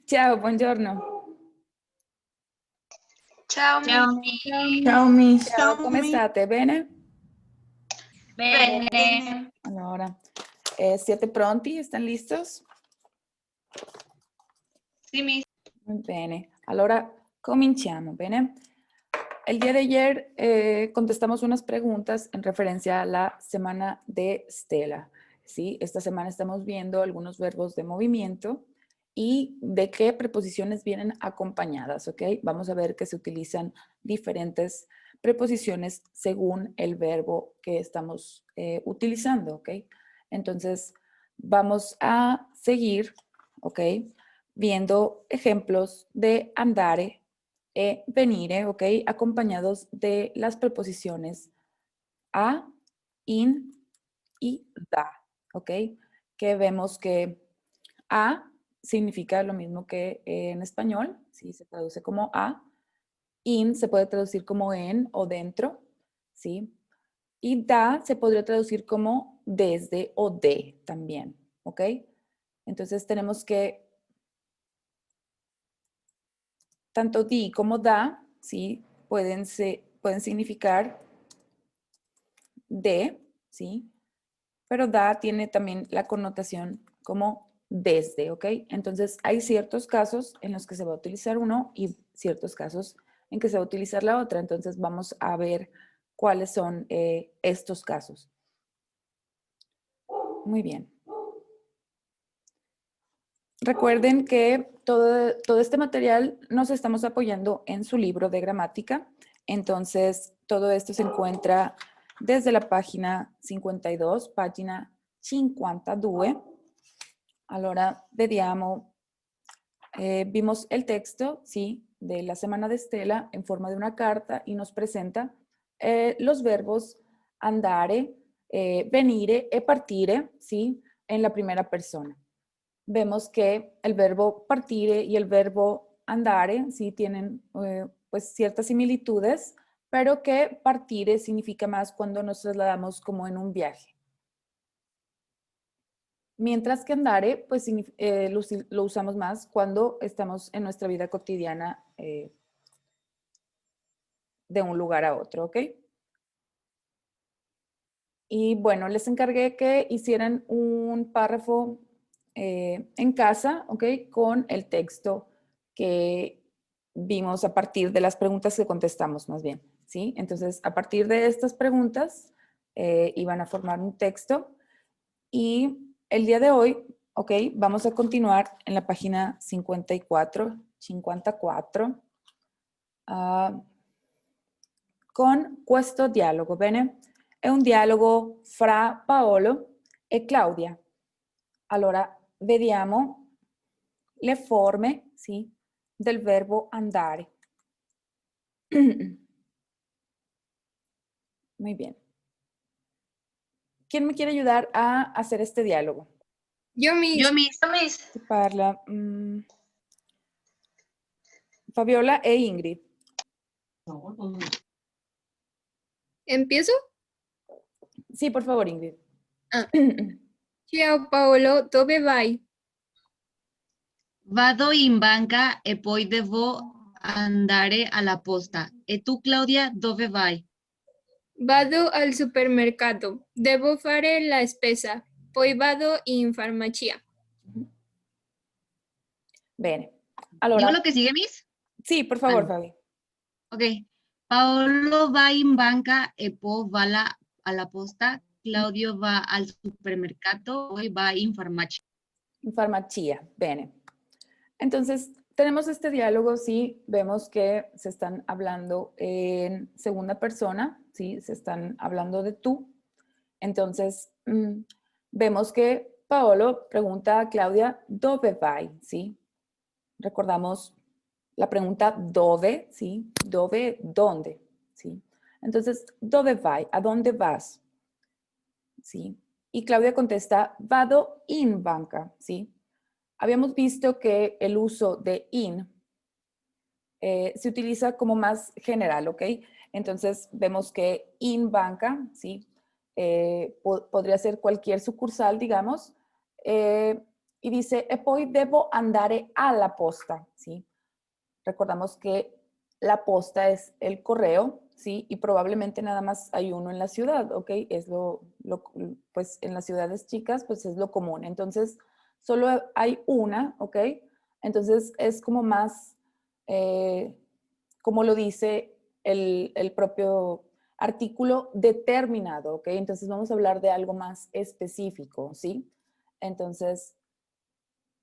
Ciao, buongiorno. Ciao, Ciao, Ciao Miss. Ciao, Come state? Bene? bene. Allora, siete pronti? Stan listos? Sì, miss. Muy bene. Allora, cominciamo, bene? El día de ayer contestamos unas preguntas en referencia a la semana de Stella. ¿Sí? Esta semana estamos viendo algunos verbos de movimiento y de qué preposiciones vienen acompañadas, ¿ok? Vamos a ver que se utilizan diferentes preposiciones según el verbo que estamos utilizando, ¿ok? Entonces, vamos a seguir, ¿ok? Viendo ejemplos de andare e venire, ¿ok? Acompañados de las preposiciones a, in y da, ¿ok? Que vemos que a significa lo mismo que en español, ¿sí? Se traduce como a. In se puede traducir como en o dentro, ¿sí? Y da se podría traducir como desde o de también, ¿ok? Entonces tenemos que tanto di como da, ¿sí? Pueden significar de, ¿sí? Pero da tiene también la connotación como desde, ¿ok? Entonces hay ciertos casos en los que se va a utilizar uno y ciertos casos en que se va a utilizar la otra. Entonces vamos a ver cuáles son estos casos. Muy bien. Recuerden que todo este material nos estamos apoyando en su libro de gramática. Entonces, todo esto se encuentra desde la página 52, página 52. Allora, vediamo. Vimos el texto, sí, de la semana de Stella en forma de una carta y nos presenta los verbos andare, venire e partire, sí, en la primera persona. Vemos que el verbo partire y el verbo andare sí tienen pues ciertas similitudes, pero que partire significa más cuando nos trasladamos como en un viaje. Mientras que andare, pues lo usamos más cuando estamos en nuestra vida cotidiana de un lugar a otro, ¿ok? Y bueno, les encargué que hicieran un párrafo en casa, ¿ok? Con el texto que vimos a partir de las preguntas que contestamos, más bien, ¿sí? Entonces, a partir de estas preguntas, iban a formar un texto y el día de hoy, ¿ok? Vamos a continuar en la página 54, 54, con questo dialogo, bene? È un dialogo fra Paolo e Claudia. Allora, vediamo le forme, sì, del verbo andare. Muy bien. ¿Quién me quiere ayudar a hacer este diálogo? Yo, Yo, Miss. miss. Si parla Fabiola e Ingrid. ¿Empiezo? Sí, por favor, Ingrid. Ah. Ciao Paolo, dove vai? Vado in banca e poi devo andare alla posta. E tu, Claudia, dove vai? Vado al supermercato. Devo fare la spesa. Poi vado in farmacia. Bene. ¿Digo Allora, lo que sigue, miss? sì, por favor, no. Fabi. Ok. Paolo va in banca e poi va alla posta. Claudio va al supermercato, poi va in farmacia. En farmacia. Bene. Entonces, tenemos este diálogo, sí, vemos que se están hablando en segunda persona, sí, se están hablando de tú. Entonces, vemos que Paolo pregunta a Claudia, ¿dove vai? ¿Sí? Recordamos la pregunta dove, ¿sí? Dove, ¿dónde? ¿Sí? Entonces, ¿dove vai? ¿A dónde vas? ¿Sí? Y Claudia contesta, vado in banca, ¿sí? Habíamos visto que el uso de in se utiliza como más general, ¿ok? Entonces vemos que in banca, ¿sí? Podría ser cualquier sucursal, digamos, y dice, e poi devo andare alla posta, ¿sí? Recordamos que la posta es el correo, ¿sí? Y probablemente nada más hay uno en la ciudad, ¿ok? Es pues en las ciudades chicas, pues es lo común. Entonces, solo hay una, ¿ok? Entonces, es como más, como lo dice el propio artículo, determinado, ¿ok? Entonces, vamos a hablar de algo más específico, ¿sí? Entonces,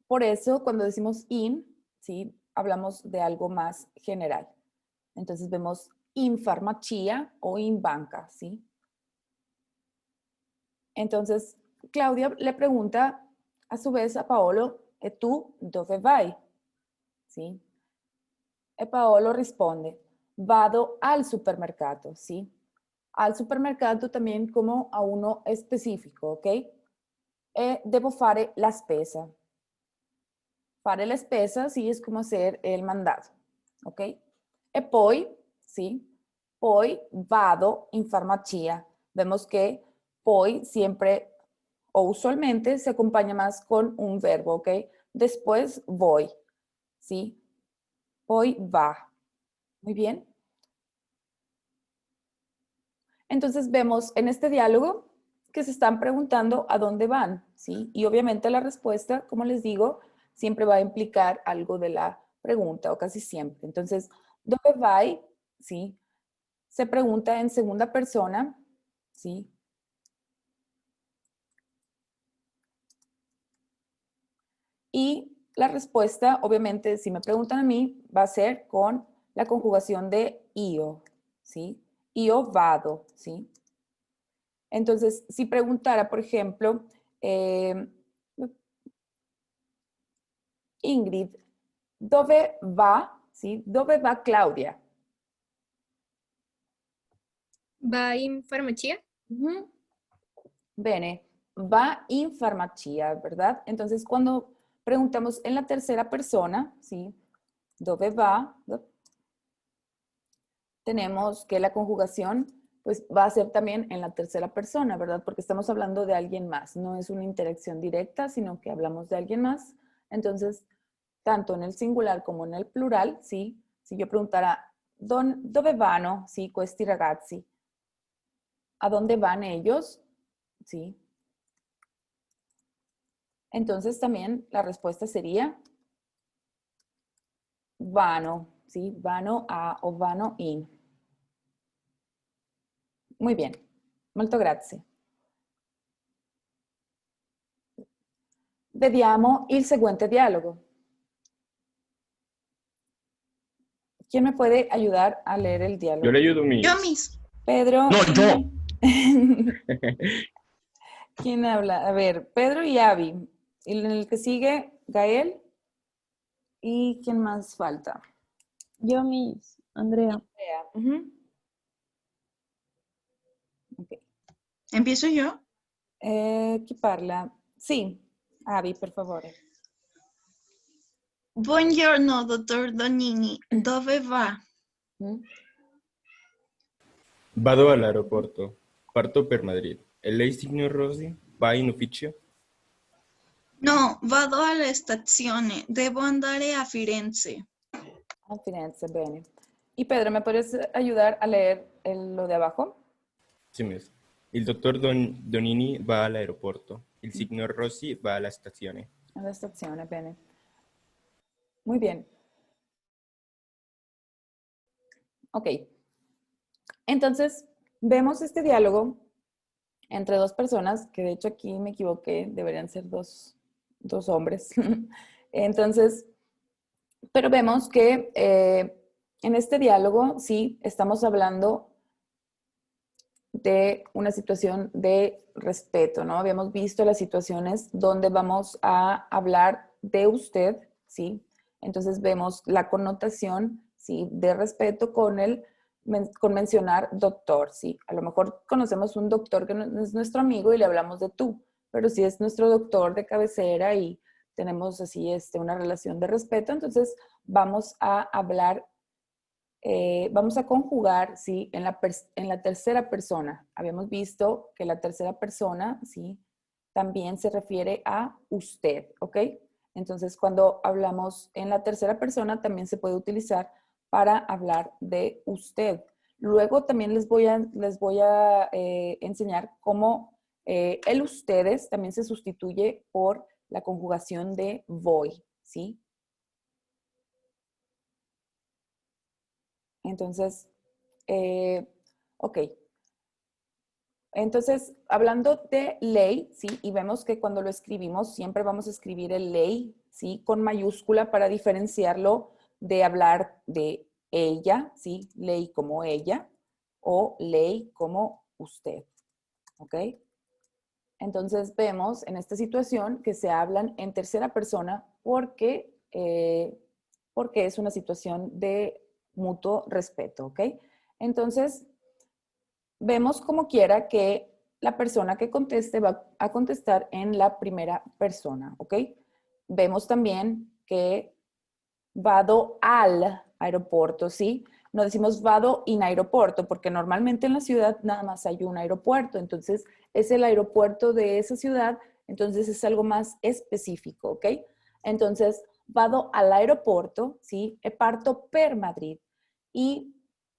por eso, cuando decimos in, ¿sí? Hablamos de algo más general. Entonces vemos in farmacia o in banca, ¿sí? Entonces, Claudia le pregunta a su vez a Paolo, ¿e tú dove vai? ¿Sí? E Paolo risponde, vado al supermercado, ¿sí? Al supermercado también como a uno específico, ¿ok? E devo fare la spesa. Fare la spesa, sí, es como hacer el mandado, ¿ok? E poi, sí, poi vado in farmacia. Vemos que poi siempre o usualmente se acompaña más con un verbo, ¿ok? Después voy, ¿sí? Poi va. Muy bien. Entonces vemos en este diálogo que se están preguntando a dónde van, ¿sí? Y obviamente la respuesta, como les digo, siempre va a implicar algo de la pregunta o casi siempre. Entonces, ¿dónde vai? ¿Sí? Se pregunta en segunda persona, ¿sí? Y la respuesta, obviamente, si me preguntan a mí, va a ser con la conjugación de io, ¿sí? Io vado, ¿sí? Entonces, si preguntara, por ejemplo, Ingrid, ¿dove va? ¿Sí? ¿Dove va Claudia? Va in farmacia. Ujú. Bene, va in farmacia, ¿verdad? Entonces, cuando preguntamos en la tercera persona, ¿sí? ¿Dove va? Tenemos que la conjugación pues va a ser también en la tercera persona, ¿verdad? Porque estamos hablando de alguien más, no es una interacción directa, sino que hablamos de alguien más. Entonces, tanto en el singular como en el plural, ¿sí? Si yo preguntara, ¿dove vanno, sí, questi ragazzi? ¿A dónde van ellos? ¿Sí? Entonces también la respuesta sería vanno, ¿sí? Vanno a o vanno in. Muy bien, molto grazie. Vediamo il seguente dialogo. ¿Quién me puede ayudar a leer el diálogo? Yo le ayudo, Yo, Miss. Miss. Pedro. No, yo. ¿Quién habla? A ver, Pedro y Abby. Y en el que sigue, Gael. ¿Y quién más falta? Yo, Miss Andrea. Andrea. Ujú. Ok. ¿Empiezo yo? Chi parla? Sì, Abby, per favore. Buongiorno, dottor Donini. Dove va? Mm. Vado all'aeroporto. Parto per Madrid. E lei, signor Rossi, va in ufficio? No, vado alla stazione. Devo andare a Firenze. A Firenze, bene. Y Pedro, ¿me puedes ayudar a leer lo de abajo? Sì, Miss. Il dottor Donini va all'aeroporto. Il signor Rossi va alla stazione. A la stazione, bene. Muy bien. Ok. Entonces, vemos este diálogo entre dos personas, que de hecho aquí me equivoqué, deberían ser dos hombres. Entonces, pero vemos que en este diálogo sí estamos hablando de una situación de respeto, ¿no? Habíamos visto las situaciones donde vamos a hablar de usted, ¿sí? Entonces vemos la connotación, ¿sí? De respeto con con mencionar doctor, ¿sí? A lo mejor conocemos un doctor que no es nuestro amigo y le hablamos de tú, pero si es nuestro doctor de cabecera y tenemos así una relación de respeto, entonces vamos a hablar vamos a conjugar, ¿sí? En la tercera persona. Habíamos visto que la tercera persona, ¿sí? también se refiere a usted, ¿ok? Entonces, cuando hablamos en la tercera persona, también se puede utilizar para hablar de usted. Luego también les voy a enseñar cómo el ustedes también se sustituye por la conjugación de voy, ¿sí? Entonces, ok. Entonces, hablando de ley, ¿sí? Y vemos que cuando lo escribimos, siempre vamos a escribir el ley, ¿sí? Con mayúscula para diferenciarlo de hablar de ella, ¿sí? Ley como ella o ley como usted, ¿ok? Entonces, vemos en esta situación que se hablan en tercera persona porque es una situación de mutuo respeto, ¿ok? Entonces, vemos como quiera que la persona que conteste va a contestar en la primera persona, ¿ok? Vemos también que vado al aeropuerto, ¿sí? No decimos vado in aeropuerto, porque normalmente en la ciudad nada más hay un aeropuerto, entonces es el aeropuerto de esa ciudad, entonces es algo más específico, ¿ok? Entonces, vado al aeropuerto, ¿sí? E parto per Madrid. Y,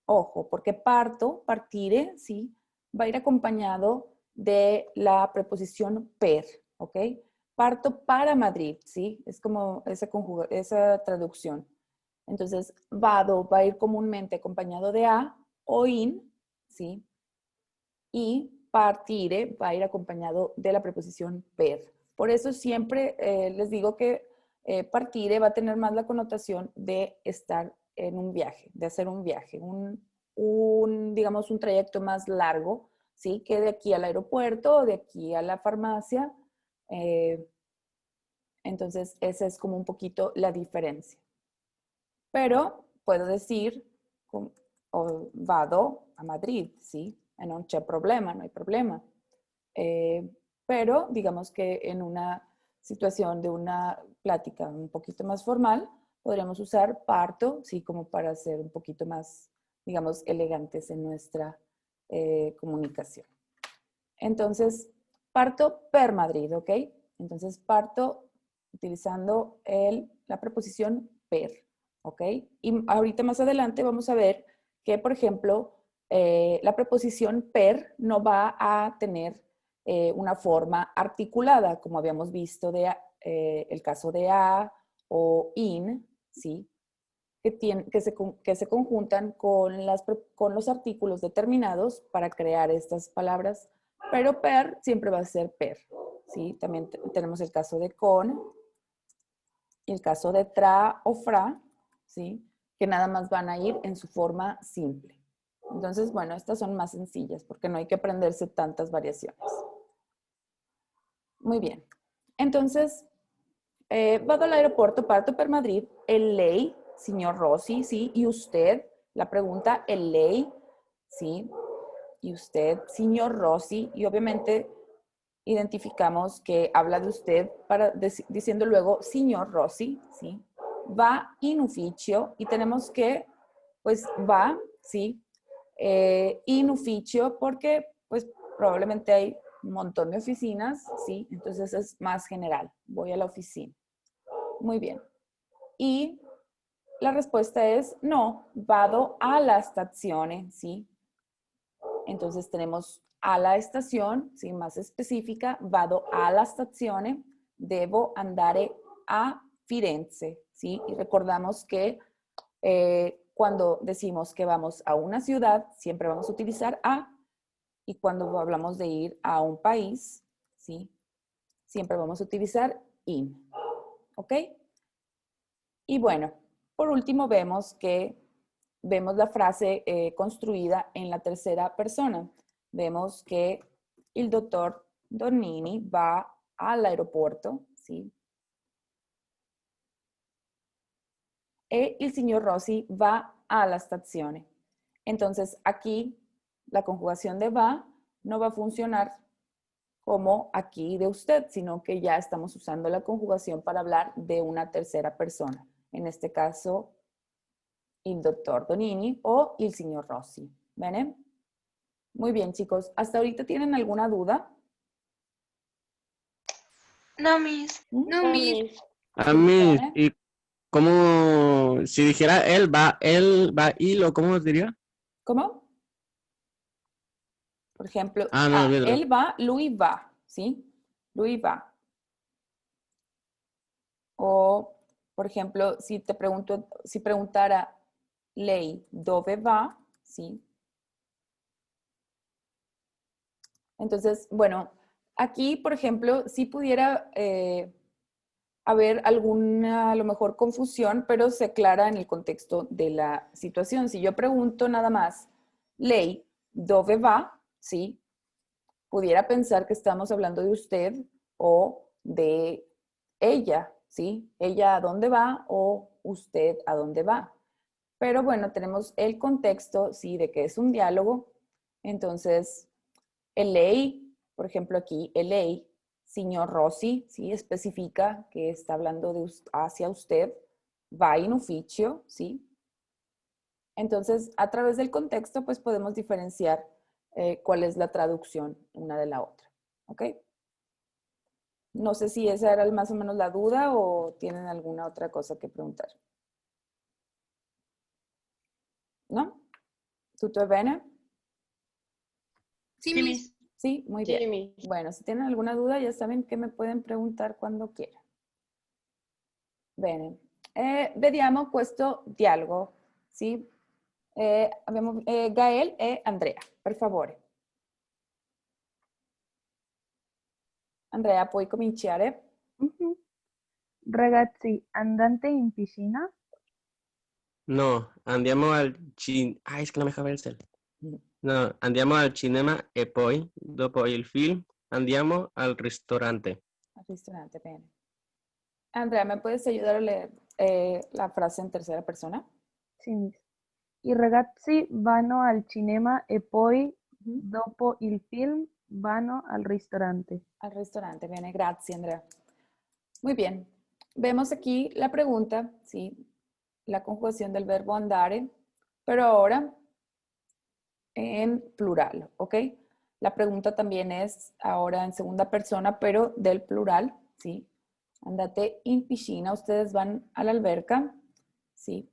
ojo, porque parto, partire, ¿sí? Va a ir acompañado de la preposición per, ¿ok? Parto para Madrid, ¿sí? Es como esa traducción. Entonces, vado va a ir comúnmente acompañado de a o in, ¿sí? Y partire va a ir acompañado de la preposición per. Por eso siempre les digo que partire va a tener más la connotación de estar en un viaje, de hacer un viaje, digamos, un trayecto más largo, ¿sí? Que de aquí al aeropuerto, de aquí a la farmacia. Entonces, esa es como un poquito la diferencia. Pero puedo decir, vado a Madrid, ¿sí? No hay problema, no hay problema. Pero digamos que en una situación de una plática un poquito más formal, podríamos usar parto, sí, como para ser un poquito más, digamos, elegantes en nuestra comunicación. Entonces, parto per Madrid, ¿ok? Entonces, parto utilizando la preposición per, ¿ok? Y ahorita más adelante vamos a ver que, por ejemplo, la preposición per no va a tener una forma articulada, como habíamos visto de el caso de a o in, ¿sí? Que se conjuntan con los artículos determinados para crear estas palabras, pero per siempre va a ser per, ¿sí? También tenemos el caso de con, y el caso de tra o fra, ¿sí? Que nada más van a ir en su forma simple. Entonces, bueno, estas son más sencillas porque no hay que aprenderse tantas variaciones. Muy bien. Entonces, vado al aeropuerto, parto per Madrid, el lei, señor Rossi, ¿sí? Y usted, la pregunta, el lei, ¿sí? Y usted, señor Rossi, y obviamente identificamos que habla de usted diciendo luego, señor Rossi, ¿sí? Va in ufficio y tenemos que, pues, va, ¿sí? In ufficio porque, pues, probablemente hay un montón de oficinas, ¿sí? Entonces es más general, voy a la oficina. Muy bien. Y la respuesta es no, vado a la estazione, ¿sí? Entonces tenemos a la estación, ¿sí? Más específica, vado a la stazione, devo andare a Firenze, ¿sí? Y recordamos que cuando decimos que vamos a una ciudad, siempre vamos a utilizar a, y cuando hablamos de ir a un país, ¿sí? Siempre vamos a utilizar in, ¿ok? Y bueno, por último vemos la frase construida en la tercera persona. Vemos que el doctor Donini va al aeropuerto, ¿sí? E el señor Rossi va a la stazione. Entonces, aquí la conjugación de va no va a funcionar como aquí de usted, sino que ya estamos usando la conjugación para hablar de una tercera persona. En este caso, el doctor Donini o el señor Rossi. ¿Ven? Muy bien, chicos. ¿Hasta ahorita tienen alguna duda? No, Miss. No, Miss. A mí, Bene. y como si dijera él va, il, o cómo diría. ¿Cómo? Por ejemplo, No, olvídalo. él va, lui va, ¿sí? Lui va. O, por ejemplo, si preguntara lei dove va, ¿sí? Entonces, bueno, aquí, por ejemplo, si pudiera haber alguna, a lo mejor, confusión, pero se aclara en el contexto de la situación. Si yo pregunto nada más, lei dove va, ¿sí? Pudiera pensar que estamos hablando de usted o de ella, ¿sí? Ella a dónde va o usted a dónde va. Pero bueno, tenemos el contexto, ¿sí? De que es un diálogo. Entonces, el lei, por ejemplo aquí, el lei, signor Rossi, ¿sí? Especifica que está hablando hacia usted, va in ufficio, ¿sí? Entonces, a través del contexto, pues podemos diferenciar cuál es la traducción una de la otra, ¿ok? No sé si esa era más o menos la duda o tienen alguna otra cosa que preguntar. ¿No? ¿Tutto bene? Sí, Sí, Miss. Miss. Sí, muy bien. Bueno, si tienen alguna duda, ya saben que me pueden preguntar cuando quieran. Bene. Vediamo questo dialogo, sì? Abbiamo Gael e Andrea, per favore. Andrea, puoi cominciare? Mhm. Ragazzi, andate in piscina? No, andiamo al es que no me deja ver el cel. No, andiamo al cinema e poi, dopo il film, andiamo al ristorante. Al ristorante, bene. Andrea, ¿me puedes ayudar a leer la frase en tercera persona? Sì, miss. I ragazzi vanno al cinema e poi, Ujú. dopo il film, vanno al ristorante. Al ristorante, bene, grazie Andrea. Muy bien, vemos aquí la pregunta, ¿sí? La conjugación del verbo andare, pero ahora en plural, ¿ok? La pregunta también es ahora en segunda persona, pero del plural, ¿sí? Andate in piscina, ustedes van a la alberca, ¿sí?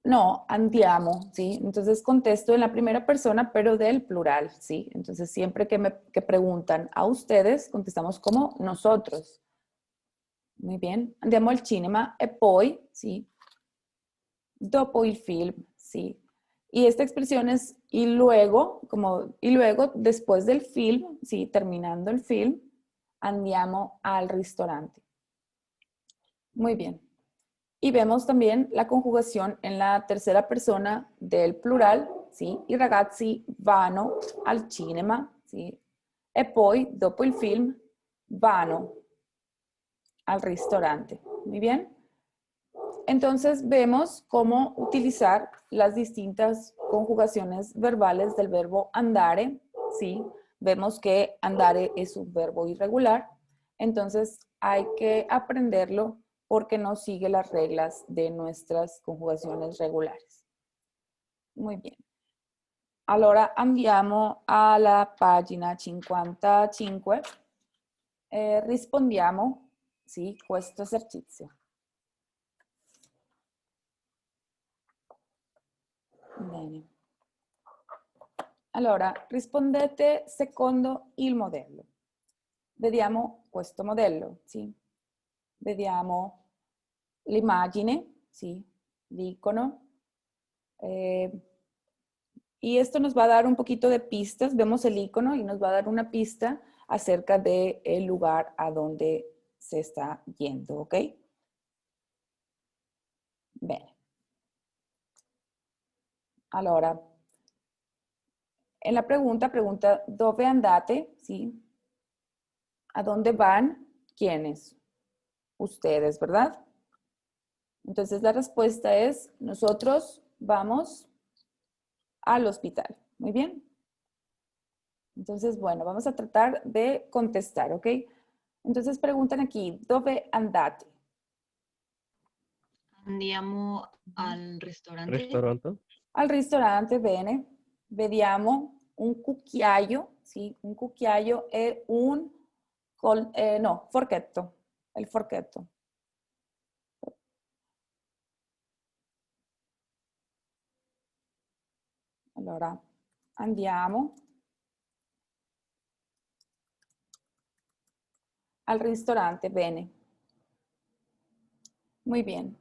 No, andiamo, ¿sí? Entonces contesto en la primera persona, pero del plural, ¿sí? Entonces siempre que preguntan a ustedes, contestamos como nosotros. Muy bien. Andiamo al cinema e poi, ¿sí? Dopo il film, ¿sí? Y esta expresión es y luego, después del film, ¿sí? Terminando el film, andiamo al ristorante. Muy bien. Y vemos también la conjugación en la tercera persona del plural, ¿sí? I ragazzi vanno al cinema, ¿sí? E poi, dopo il film, vanno al ristorante. Muy bien. Entonces vemos cómo utilizar las distintas conjugaciones verbales del verbo andare, ¿sí? Vemos que andare es un verbo irregular, entonces hay que aprenderlo porque no sigue las reglas de nuestras conjugaciones regulares. Muy bien. Allora andiamo alla pagina 55 e rispondiamo, sì, questo esercizio. Bene. Allora, rispondete secondo il modello. Vediamo questo modello, sì? Vediamo l'immagine, sì? L'icono. Y esto nos va a dar un poquito de pistas. Vemos el icono y nos va a dar una pista acerca del lugar a donde se está yendo, ¿ok? Bene. Allora, en la pregunta, ¿dove andate? ¿Sí? ¿A dónde van? ¿Quiénes? Ustedes, ¿verdad? Entonces la respuesta es, nosotros vamos al hospital. Muy bien. Entonces, bueno, vamos a tratar de contestar, ¿ok? Entonces preguntan aquí, ¿dove andate? Andiamo al ristorante. Ristorante. Al ristorante, bene. Vediamo un cucchiaio, sì? Un cucchiaio è un no, forchetto. Il forchetto. Allora, andiamo al ristorante. Bene. Muy bien.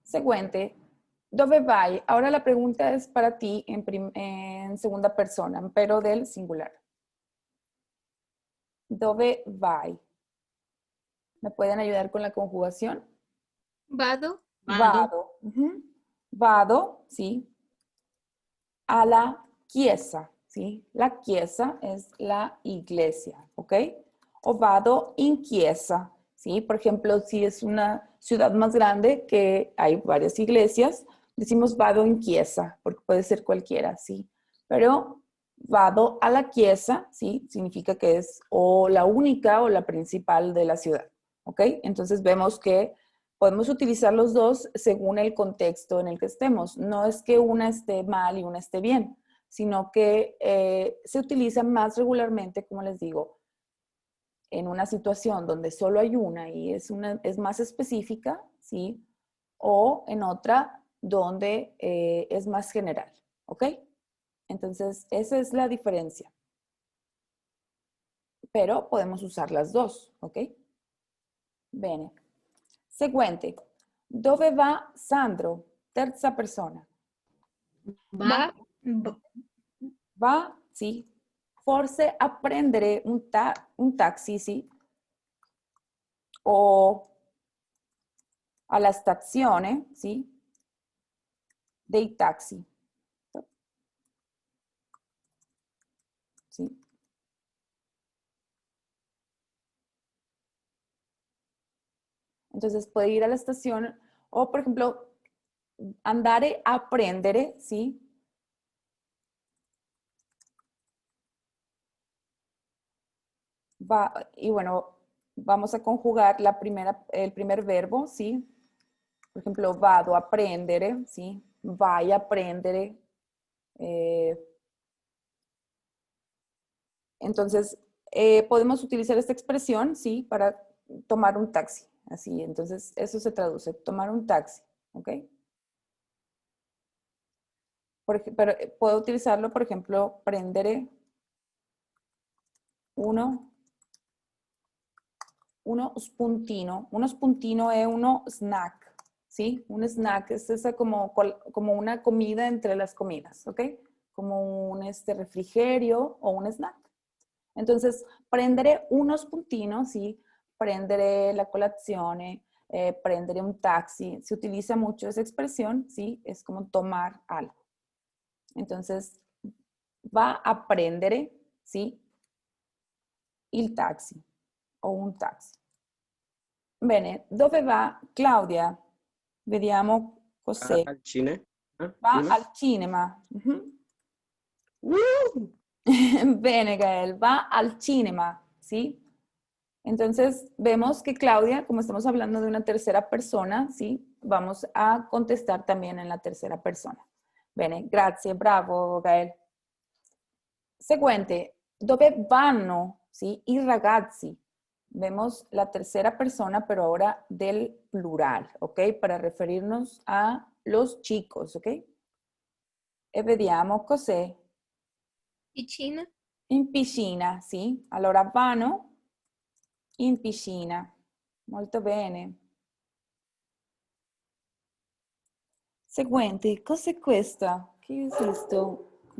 Seguente. ¿Dónde vai? Ahora la pregunta es para ti en segunda persona, pero del singular. ¿Dónde vai? ¿Me pueden ayudar con la conjugación? Vado. Vado. Ujú. Vado, sí. A la chiesa, ¿sí? La chiesa es la iglesia, ¿ok? O vado in chiesa, ¿sí? Por ejemplo, si es una ciudad más grande que hay varias iglesias, decimos vado in chiesa, porque puede ser cualquiera, ¿sí? Pero vado a la chiesa, ¿sí? Significa que es o la única o la principal de la ciudad, ¿ok? Entonces vemos que podemos utilizar los dos según el contexto en el que estemos. No es que una esté mal y una esté bien, sino que se utiliza más regularmente, como les digo, en una situación donde solo hay una y es más específica, ¿sí? O en otra donde es más general, ¿ok? Entonces, esa es la diferencia. Pero podemos usar las dos, ¿ok? Bene. Seguente. Dove va Sandro? Terza persona. Va. Va, sì. Forse a prendere un taxi, sì. O alla stazione, sì, dei taxi. Sì. Entonces puede ir a la estación o, por ejemplo, andare a prendere, ¿sí? Va, y bueno, vamos a conjugar el primer verbo, ¿sí? Por ejemplo, vado a prendere, ¿sí? Vai a prendere. Entonces, podemos utilizar esta expresión, ¿sí? Para tomar un taxi. Así, entonces, eso se traduce, tomar un taxi, ¿ok? Pero puedo utilizarlo, por ejemplo, prendere uno spuntino. Uno spuntino es uno snack, ¿sí? Un snack es esa como una comida entre las comidas, ¿ok? Como un refrigerio o un snack. Entonces, prendere uno spuntino, ¿sí? Prendere la colazione, prendere un taxi. Se utiliza mucho esa expresión, ¿sí? Es como tomar algo. Entonces, va a prendere, ¿sí? Il taxi o un taxi. Bene, dove va Claudia? Vediamo cos'è. Al cine. Va al cinema. Mhm. Bene, Gael, va al cinema, ¿sí? Entonces, vemos que Claudia, como estamos hablando de una tercera persona, ¿sí? Vamos a contestar también en la tercera persona. Bene, grazie, bravo, Gael. Seguente, dove vanno, ¿sí? I ragazzi. Vemos la tercera persona, pero ahora del plural, ¿ok? Para referirnos a los chicos, ¿ok? E vediamo cos'è. Piscina. In piscina, sì. Allora, vanno in piscina. Molto bene. Seguente, cos'è questa? Che è questo?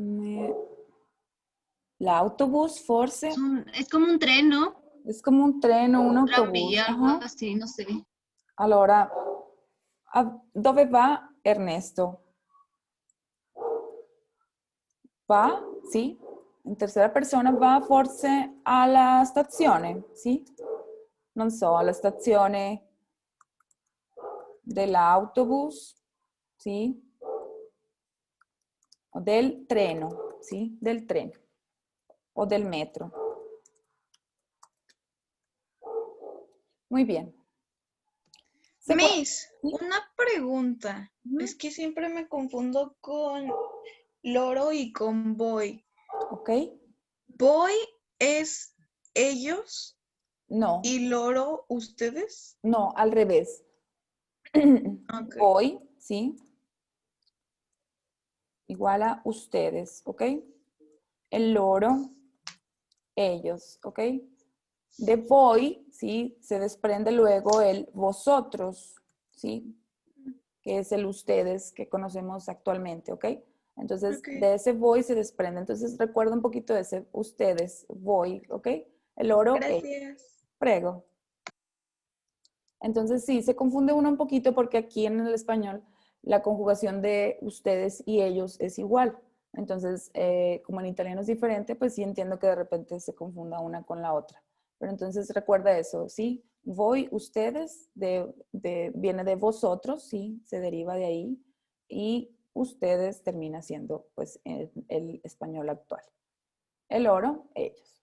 L'autobus, forse? Es como un tren, ¿no? Es como un tren o un autobus. Tranvía, algo Ajá. así, no sé. Allora, dove va Ernesto? Va, sì, in terza persona, va forse alla stazione, sì? Non so, alla stazione dell'autobus, sì? O del treno, sì? Del treno o del metro. Muy bien. Miss, ¿Sí? una pregunta. Es que siempre me confundo con loro y con boy. Ok. Boy es ellos No, ¿Y loro ustedes? no, al revés. Ok. Voy, ¿sí? Igual a ustedes, ¿ok? El loro, ellos, ¿ok? De voy, ¿sí? Se desprende luego el vosotros, ¿sí? Que es el ustedes que conocemos actualmente, ¿ok? Entonces, Ok. de ese voy se desprende. Entonces, recuerda un poquito de ese ustedes, voy, ¿ok? El loro, ellos. Gracias. Prego. Entonces, sí, se confunde uno un poquito porque aquí en el español la conjugación de ustedes y ellos es igual. Entonces, como en italiano es diferente, pues sí entiendo que de repente se confunda una con la otra. Pero entonces recuerda eso, ¿sí? Voy, ustedes, viene de vosotros, sí, se deriva de ahí. Y ustedes termina siendo, pues, el español actual. El loro, ellos.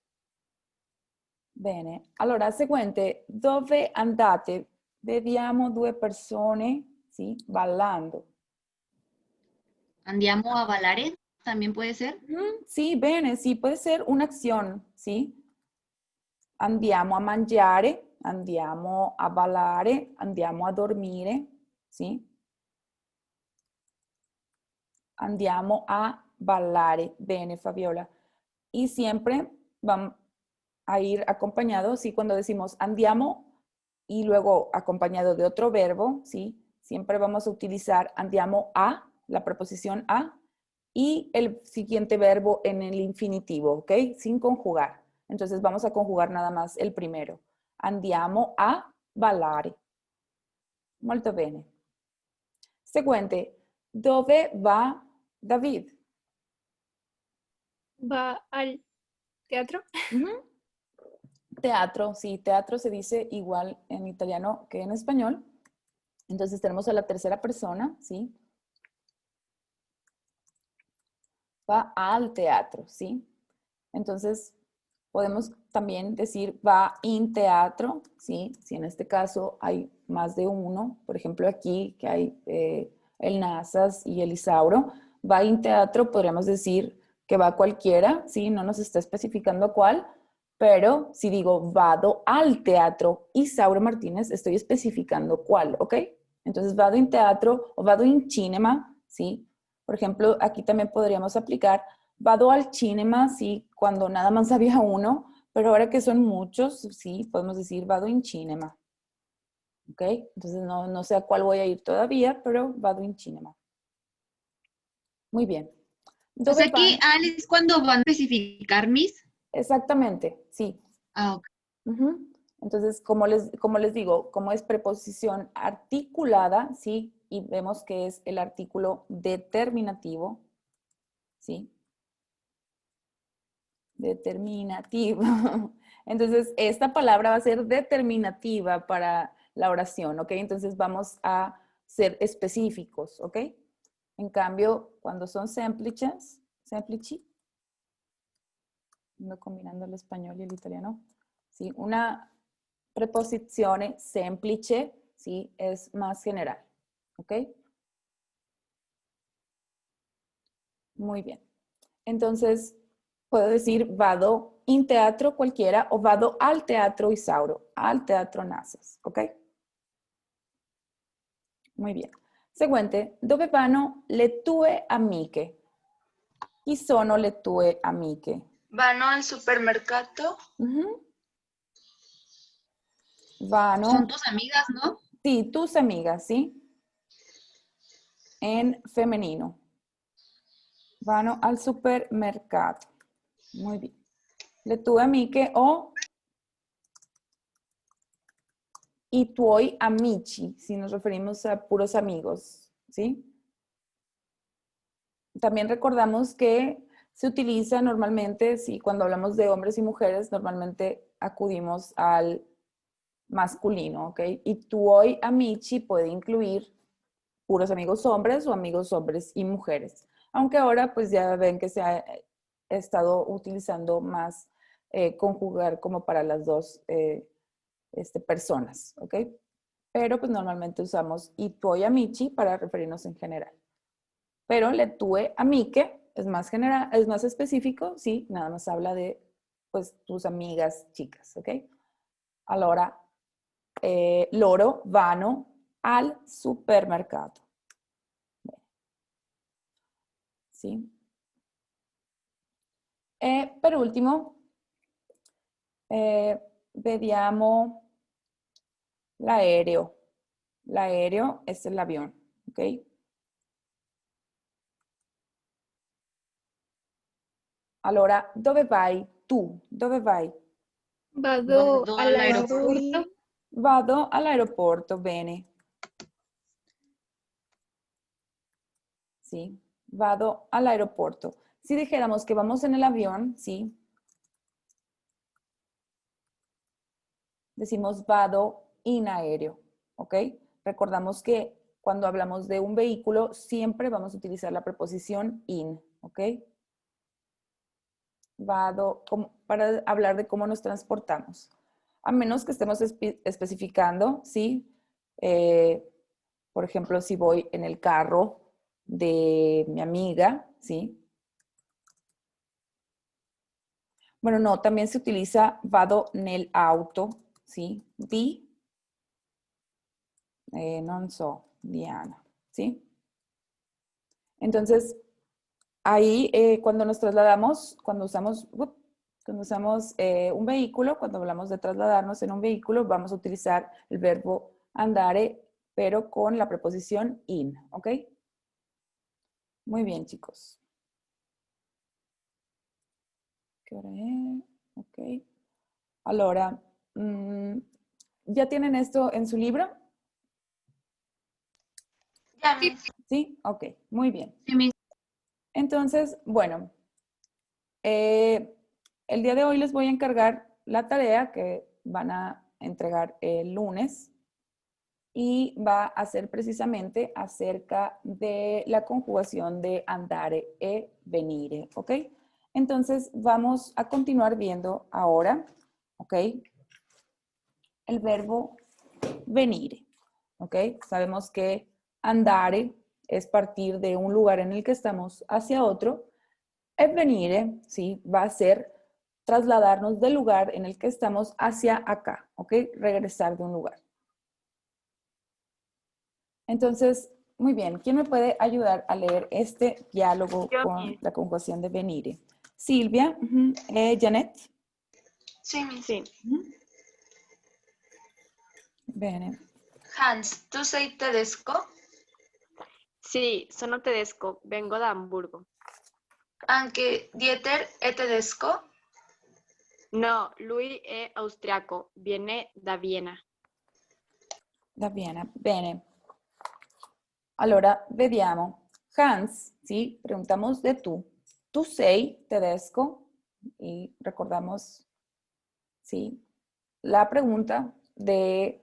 Bene, allora seguente, dove andate? Vediamo due persone, sì, ballando. Andiamo a ballare, también puede ser. Sì, bene, sì, può essere un'azione, sì. Andiamo a mangiare, andiamo a ballare, andiamo a dormire, sì. Andiamo a ballare. Bene, Fabiola. Y siempre vamos a ir acompañado, ¿sí? Cuando decimos andiamo y luego acompañado de otro verbo, ¿sí? Siempre vamos a utilizar andiamo a, la preposición a, y el siguiente verbo en el infinitivo, ¿ok? Sin conjugar. Entonces vamos a conjugar nada más el primero. Andiamo a ballare. Molto bene. Seguente, dove va David? Va al teatro. Ujú. Teatro, sí, teatro se dice igual en italiano que en español. Entonces tenemos a la tercera persona, ¿sí? Va al teatro, ¿sí? Entonces podemos también decir va in teatro, ¿sí? Si en este caso hay más de uno, por ejemplo aquí que hay el Nazas y el Isauro, va in teatro, podríamos decir que va cualquiera, ¿sí? No nos está especificando cuál, pero si digo vado al teatro Isauro Martínez, estoy especificando cuál, ¿ok? Entonces vado in teatro o vado in cinema, ¿sí? Por ejemplo, aquí también podríamos aplicar vado al cinema, sí, cuando nada más había uno, pero ahora que son muchos, sí, podemos decir vado in cinema. ¿Ok? Entonces no sé a cuál voy a ir todavía, pero vado in cinema. Muy bien. O sea Dove que van? al es cuando van a especificar mis. Exactamente, sí. Ah, ok. Ujú. Entonces, como les digo, como es preposición articulada, ¿sí? Y vemos que es el artículo determinativo, ¿sí? Determinativo. Entonces, esta palabra va a ser determinativa para la oración, ¿ok? Entonces, vamos a ser específicos, ¿ok? En cambio, cuando son semplices, semplici, ando combinando el español y el italiano, ¿sí? Una preposición semplice, ¿sí? Es más general, ¿ok? Muy bien. Entonces, puedo decir vado in teatro cualquiera o vado al teatro Isauro, al teatro Nazas, ¿ok? Muy bien. Seguente, dove vanno le tue amiche? Chi sono le tue amiche? ¿Van al supermercado? Ujú. Son Vanno, tus amigas, ¿no? sí, tus amigas, ¿sí? En femenino. Vanno al supermercado. Muy bien. Le tue amiche o i tuoi amici, si nos referimos a puros amigos, ¿sí? También recordamos que se utiliza normalmente, sí, cuando hablamos de hombres y mujeres, normalmente acudimos al masculino, ¿ok? Y tuoi amici puede incluir puros amigos hombres o amigos hombres y mujeres. Aunque ahora pues ya ven que se ha estado utilizando más conjugar como para las dos personas, ¿ok? Pero pues normalmente usamos i tuoi amici para referirnos en general. Pero le tue amiche es más general, es más específico, sí, nada más habla de pues tus amigas chicas, ¿ok? Allora, loro vanno al supermercato. Sì. E per ultimo, vediamo l'aereo. L'aereo es el avión, ¿ok? Allora, dove vai tu? Dove vai? Vado Vado al all'aeroporto. aeropuerto. Vado all'aeroporto, bene. Sí, vado all'aeroporto. Si dijéramos que vamos en el avión, sí. Decimos vado in aéreo, ¿ok? Recordamos que cuando hablamos de un vehículo siempre vamos a utilizar la preposición in, ¿ok? Vado para hablar de cómo nos transportamos. A menos que estemos especificando, ¿sí? Por ejemplo, si voy en el carro de mi amiga, ¿sí? Bueno, no, también se utiliza vado nel auto, ¿sí? Non so, Diana, ¿sí? Entonces, ahí cuando nos trasladamos, cuando usamos un vehículo, cuando hablamos de trasladarnos en un vehículo, vamos a utilizar el verbo andare, pero con la preposición in, ¿ok? Muy bien, chicos. ¿Qué hora es? Ok. Allora, ¿ya tienen esto en su libro? Ya, Miss. Sí, ok, muy bien. Sí, Miss. Entonces, bueno, el día de hoy les voy a encargar la tarea que van a entregar el lunes y va a ser precisamente acerca de la conjugación de andare e venire, ¿ok? Entonces, vamos a continuar viendo ahora, ¿ok? El verbo venire, ¿ok? Sabemos que andare es partir de un lugar en el que estamos hacia otro. E venire, ¿sí? Va a ser trasladarnos del lugar en el que estamos hacia acá, ¿ok? Regresar de un lugar. Entonces, muy bien, ¿quién me puede ayudar a leer este diálogo Yo, con Miss. la conjugación de venire? Silvia, Janet. Sí, Miss. Sì. Bene. Hans, ¿tú sei tedesco? Sì, sono tedesco, vengo da Hamburgo. Anche Dieter è tedesco? No, lui è austriaco, viene da Viena. Da Viena, bene. Allora, vediamo. Hans, ¿sí? Preguntamos de tú. ¿Tú sei tedesco? Y recordamos, ¿sí? La pregunta de,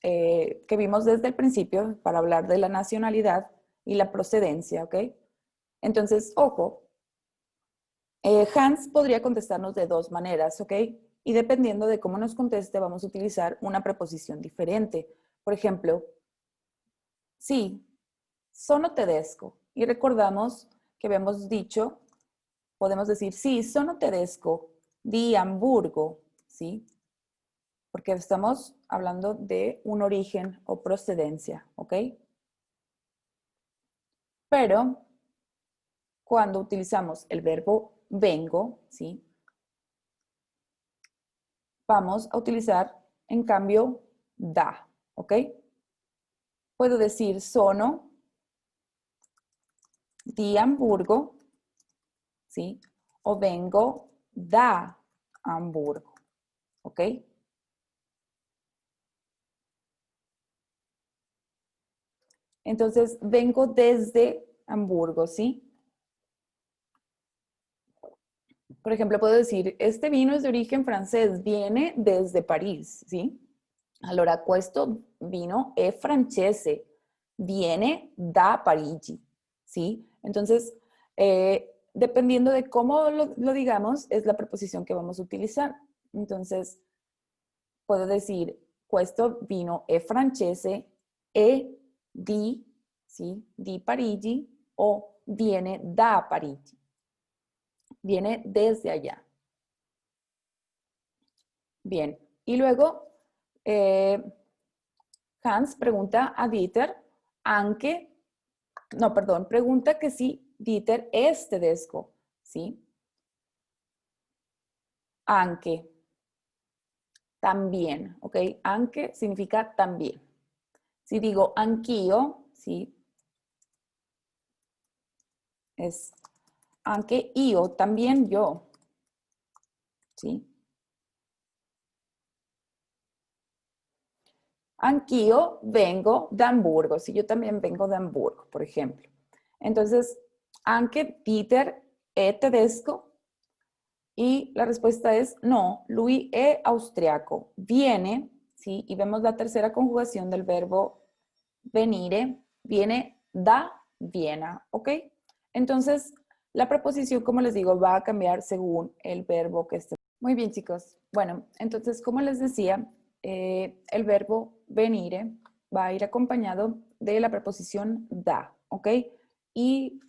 que vimos desde el principio para hablar de la nacionalidad y la procedencia, ¿ok? Entonces, ojo, Hans podría contestarnos de dos maneras, ¿ok? Y dependiendo de cómo nos conteste, vamos a utilizar una preposición diferente. Por ejemplo, sí, sono tedesco. Y recordamos que habíamos dicho, podemos decir, sí, sono tedesco di Hamburgo, ¿sí? Porque estamos hablando de un origen o procedencia, ¿ok? Pero cuando utilizamos el verbo vengo, ¿sí? Vamos a utilizar, en cambio, da, ¿ok? Puedo decir sono di Hamburgo, ¿sí? O vengo da Hamburgo, ¿ok? Entonces, vengo desde Hamburgo, ¿sí? Por ejemplo, puedo decir, este vino es de origen francés, viene desde París, ¿sí? Allora, questo vino è francese, viene da Parigi, ¿sí? Entonces, dependiendo de cómo lo digamos, es la preposición que vamos a utilizar. Entonces, puedo decir, questo vino è francese e di, ¿sí? Di Parigi o viene da Parigi. Viene desde allá. Bien, y luego Hans pregunta a Dieter, pregunta que si Dieter es tedesco, ¿sí? Anche, también, ¿ok? Anche significa también. Si digo anch'io, ¿sí? Es anche io, también yo, ¿sí? Anch'io vengo de Hamburgo, sí, yo también vengo de Hamburgo, por ejemplo. Entonces, anche Dieter è tedesco. Y la respuesta es no, lui è austriaco. Viene, ¿sí? Y vemos la tercera conjugación del verbo venire, viene da Viena, ¿ok? Entonces, la preposición, como les digo, va a cambiar según el verbo que esté. Muy bien, chicos. Bueno, entonces, como les decía, el verbo venire va a ir acompañado de la preposición da, ¿ok? Y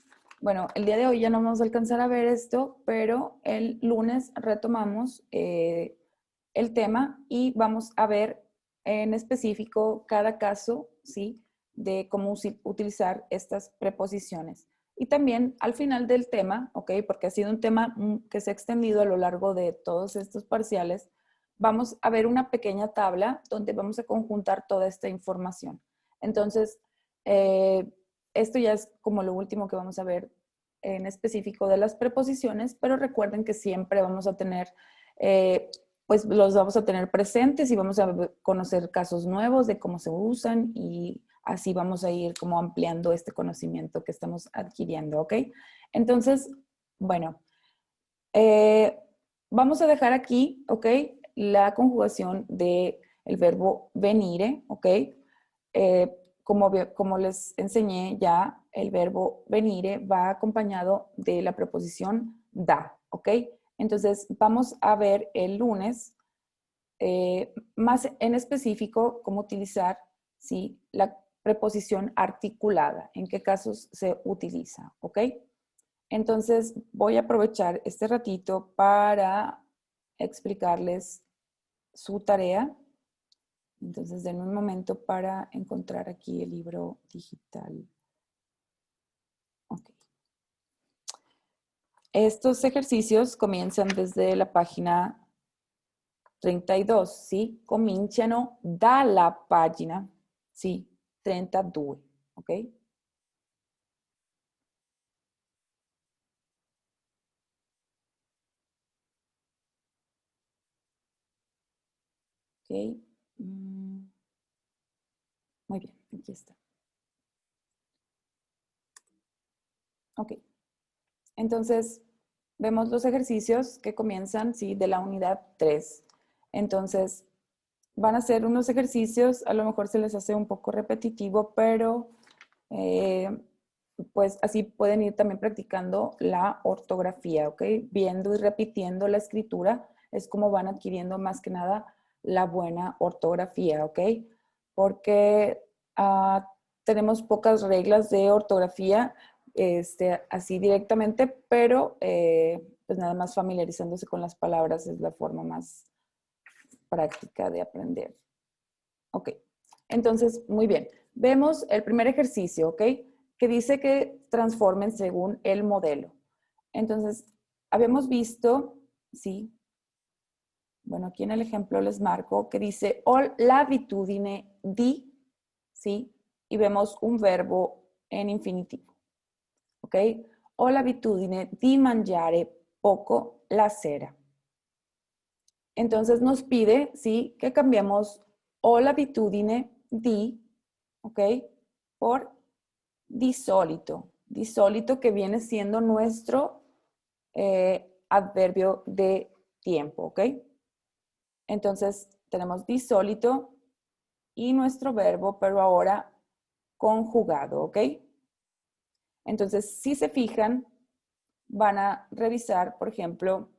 bueno, el día de hoy ya no vamos a alcanzar a ver esto, pero el lunes retomamos el tema y vamos a ver en específico cada caso, ¿sí? De cómo utilizar estas preposiciones. Y también al final del tema, ¿ok? Porque ha sido un tema que se ha extendido a lo largo de todos estos parciales, vamos a ver una pequeña tabla donde vamos a conjuntar toda esta información. Entonces, esto ya es como lo último que vamos a ver en específico de las preposiciones, pero recuerden que siempre vamos a tener, pues los vamos a tener presentes y vamos a conocer casos nuevos de cómo se usan y así vamos a ir como ampliando este conocimiento que estamos adquiriendo, ¿ok? Entonces, bueno, vamos a dejar aquí, ¿ok? La conjugación del verbo venire, ¿ok? Como les enseñé ya, el verbo venire va acompañado de la preposición da, ¿ok? Entonces, vamos a ver el lunes más en específico cómo utilizar, ¿sí? La preposición articulada, en qué casos se utiliza, ¿ok? Entonces, voy a aprovechar este ratito para explicarles su tarea. Entonces, denme un momento para encontrar aquí el libro digital. Ok. Estos ejercicios comienzan desde la página 32, ¿sí? Cominciano dalla pagina, ¿sí? 32, ¿ok? Ok. Muy bien, aquí está. Ok. Entonces, vemos los ejercicios que comienzan, sí, de la unidad 3. Entonces, van a ser unos ejercicios, a lo mejor se les hace un poco repetitivo, pero pues así pueden ir también practicando la ortografía, ¿ok? Viendo y repitiendo la escritura es como van adquiriendo más que nada la buena ortografía, ¿ok? Porque tenemos pocas reglas de ortografía así directamente, pero pues nada más familiarizándose con las palabras es la forma más práctica de aprender. Ok, entonces, muy bien. Vemos el primer ejercicio, ¿ok? Que dice que transformen según el modelo. Entonces, habíamos visto, ¿sí? Bueno, aquí en el ejemplo les marco que dice ho l'abitudine di, ¿sí? Y vemos un verbo en infinitivo, ¿ok? Ho l'abitudine di mangiare poco la sera. Entonces nos pide, ¿sí? Que cambiemos ho l'abitudine di, ¿ok? Por di solito. Di solito que viene siendo nuestro adverbio de tiempo, ¿ok? Entonces tenemos di solito y nuestro verbo, pero ahora conjugado, ¿ok? Entonces, si se fijan, van a revisar, por ejemplo,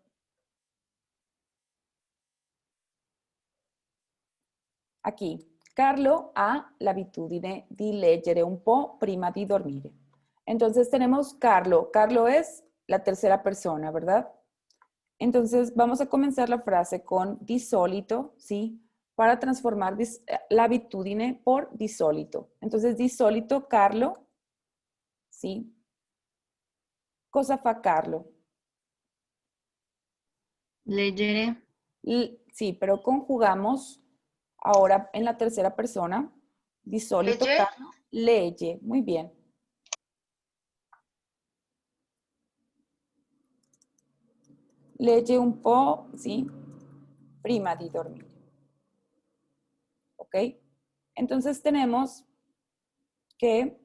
aquí. Carlo ha l'abitudine di leggere un po' prima di dormire. Entonces tenemos Carlo. Carlo es la tercera persona, ¿verdad? Entonces vamos a comenzar la frase con di solito, ¿sí? para transformar l'abitudine por di solito. Entonces, di solito, Carlo, ¿sí? Cosa fa Carlo? Leggere. Sí, pero conjugamos ahora en la tercera persona. Di solito, Legge. Carlo legge. Muy bien. Legge un po', ¿sí? Prima di dormire. ¿Ok? Entonces tenemos que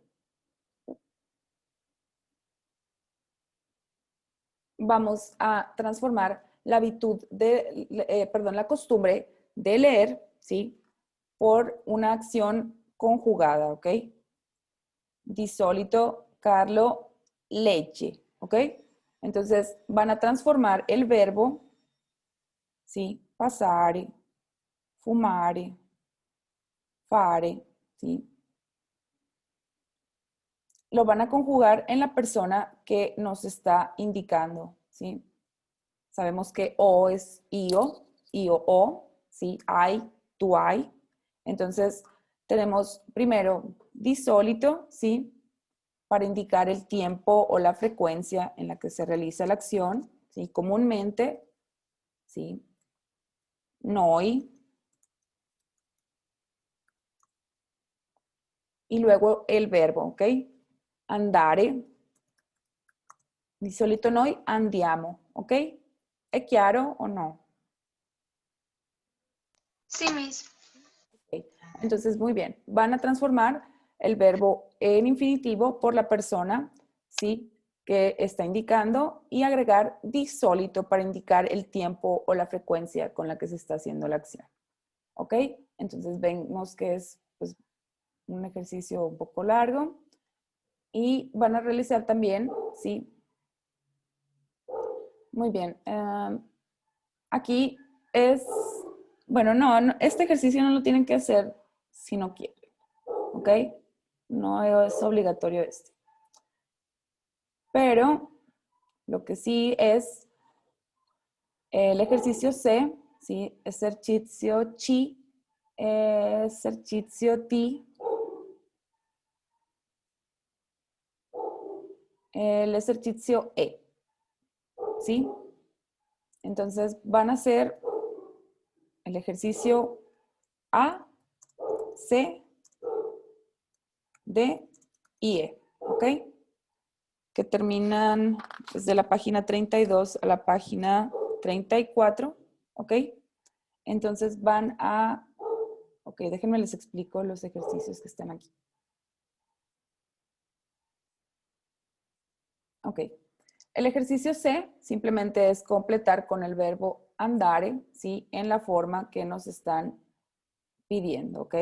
vamos a transformar la habitud la costumbre de leer, ¿sí? Por una acción conjugada, ¿ok? Di solito, Carlo legge, ¿ok? Entonces van a transformar el verbo, ¿sí? Passare, fumare, fare, ¿sí? Lo van a conjugar en la persona que nos está indicando, ¿sí? Sabemos que o es io o, ¿sí? I, tu hai. Entonces, tenemos primero di solito, ¿sí? Para indicar el tiempo o la frecuencia en la que se realiza la acción, ¿sí? Comúnmente, ¿sí? Noi. Y luego el verbo, ¿ok? Andare. Di solito noi andiamo, ¿ok? ¿Es chiaro o no? Sí, Miss. Ok. Entonces, muy bien. Van a transformar el verbo en infinitivo por la persona, ¿sí? Que está indicando y agregar di solito para indicar el tiempo o la frecuencia con la que se está haciendo la acción. ¿Ok? Entonces, vemos que es pues, un ejercicio un poco largo y van a realizar también, ¿sí? Muy bien. Aquí es, bueno, no, este ejercicio no lo tienen que hacer si no quieren, ¿ok? No es obligatorio este. Pero lo que sí es el ejercicio C, ¿sí? Esercizio C, esercizio T, el ejercicio E, ¿sí? Entonces van a hacer el ejercicio A, C, D y E, ¿ok? Que terminan desde la página 32 a la página 34, ¿ok? Entonces van a, ok, déjenme les explico los ejercicios que están aquí. Ok, el ejercicio C simplemente es completar con el verbo andare, ¿sí? En la forma que nos están pidiendo, ¿ok?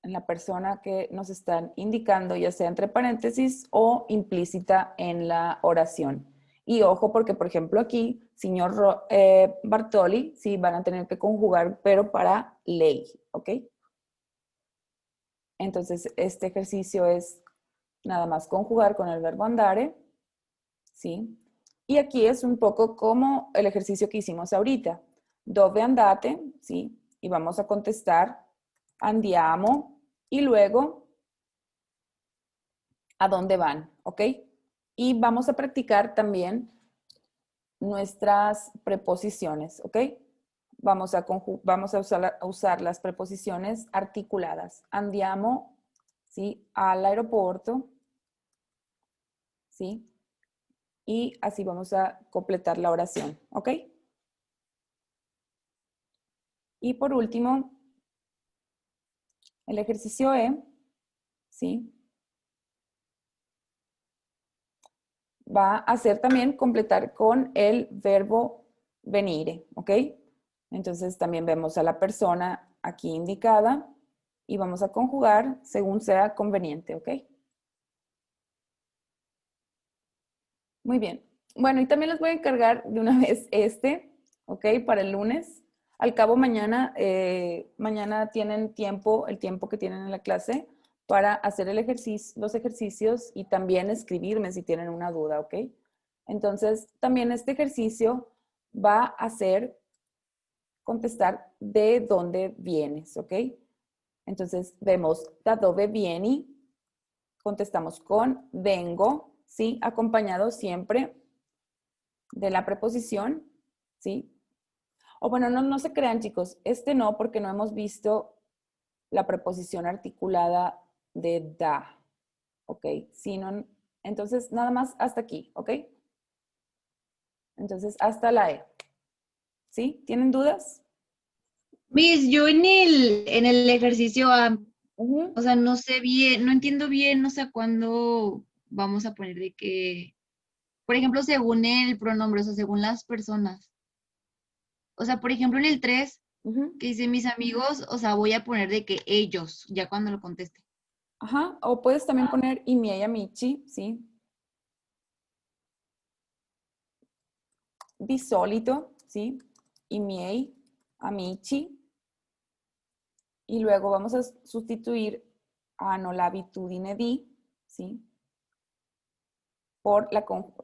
En la persona que nos están indicando, ya sea entre paréntesis o implícita en la oración. Y ojo, porque por ejemplo aquí, señor Bartoli, sí, van a tener que conjugar, pero para ley, ¿ok? Entonces, este ejercicio es nada más conjugar con el verbo andare, ¿sí? Y aquí es un poco como el ejercicio que hicimos ahorita. Dove andate, ¿sí? Y vamos a contestar andiamo y luego a dónde van, ¿ok? Y vamos a practicar también nuestras preposiciones, ¿ok? Vamos a usar las preposiciones articuladas. Andiamo, ¿sí? Al aeropuerto, ¿sí? Y así vamos a completar la oración, ¿ok? Y por último, el ejercicio E, ¿sí? Va a ser también completar con el verbo venire, ¿ok? Entonces también vemos a la persona aquí indicada y vamos a conjugar según sea conveniente, ¿ok? Muy bien. Bueno, y también les voy a encargar de una vez ¿ok? Para el lunes. Al cabo mañana, mañana tienen tiempo, el tiempo que tienen en la clase para hacer los ejercicios y también escribirme si tienen una duda, ¿ok? Entonces, también este ejercicio va a ser contestar de dónde vienes, ¿ok? Entonces vemos da dove vieni, contestamos con vengo, ¿sí? Acompañado siempre de la preposición, ¿sí? O bueno, no se crean, chicos, no, porque no hemos visto la preposición articulada de da, ¿ok? Sino, entonces, nada más hasta aquí, ¿ok? Entonces, hasta la E. ¿Sí? ¿Tienen dudas? Miss, yo en el ejercicio A, Ujú. o sea, no sé bien, no entiendo bien, no sé cuándo vamos a poner de que, por ejemplo, según el pronombre, o sea, según las personas. O sea, por ejemplo, en el 3, Ujú. que dice mis amigos, o sea, voy a poner de que ellos, ya cuando lo conteste. Ajá, o puedes también poner i miei amici, ¿sí? Di solito, ¿sí? I miei amici. Y luego vamos a sustituir hanno l'abitudine di, ¿sí? Por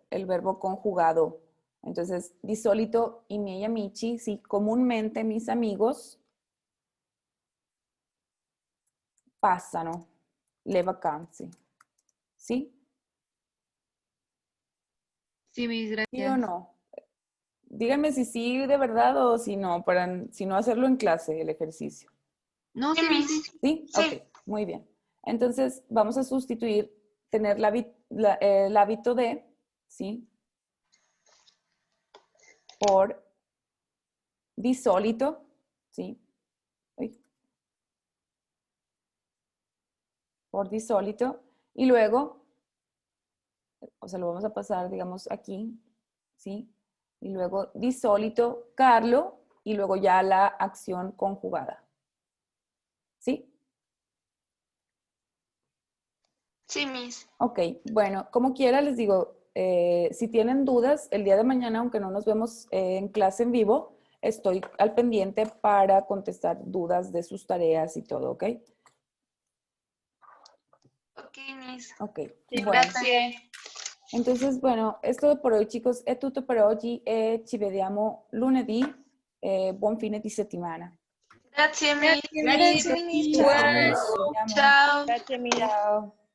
el verbo conjugado. Entonces, di solito i miei amici, ¿sí? Comúnmente mis amigos passano le vacanze, ¿sí? Sí, mis, ¿Sí o gracias. no? Díganme si sí de verdad o si no, para si no hacerlo en clase, el ejercicio. No, Sí, sí, Miss. ¿Sí? Sí. Ok, muy bien. Entonces, vamos a sustituir tener el hábito de, ¿sí? Por di solito, ¿sí? Uy. Por di solito. Y luego, o sea, lo vamos a pasar, digamos, aquí, ¿sí? Y luego di solito, Carlo, y luego ya la acción conjugada. ¿Sí? Sí, Miss. Ok, bueno, como quiera les digo, si tienen dudas, el día de mañana, aunque no nos vemos en clase en vivo, estoy al pendiente para contestar dudas de sus tareas y todo, ¿ok? Ok, Miss. Ok, Sì, bueno. grazie. Entonces, bueno, es todo por hoy, chicos. È tutto per oggi e ci vediamo lunedì. Buon fine di settimana. Grazie, Miss. Gracias, Miss. Ciao. Igual. Ci vediamo. Ciao. Grazie, Miss. Ciao.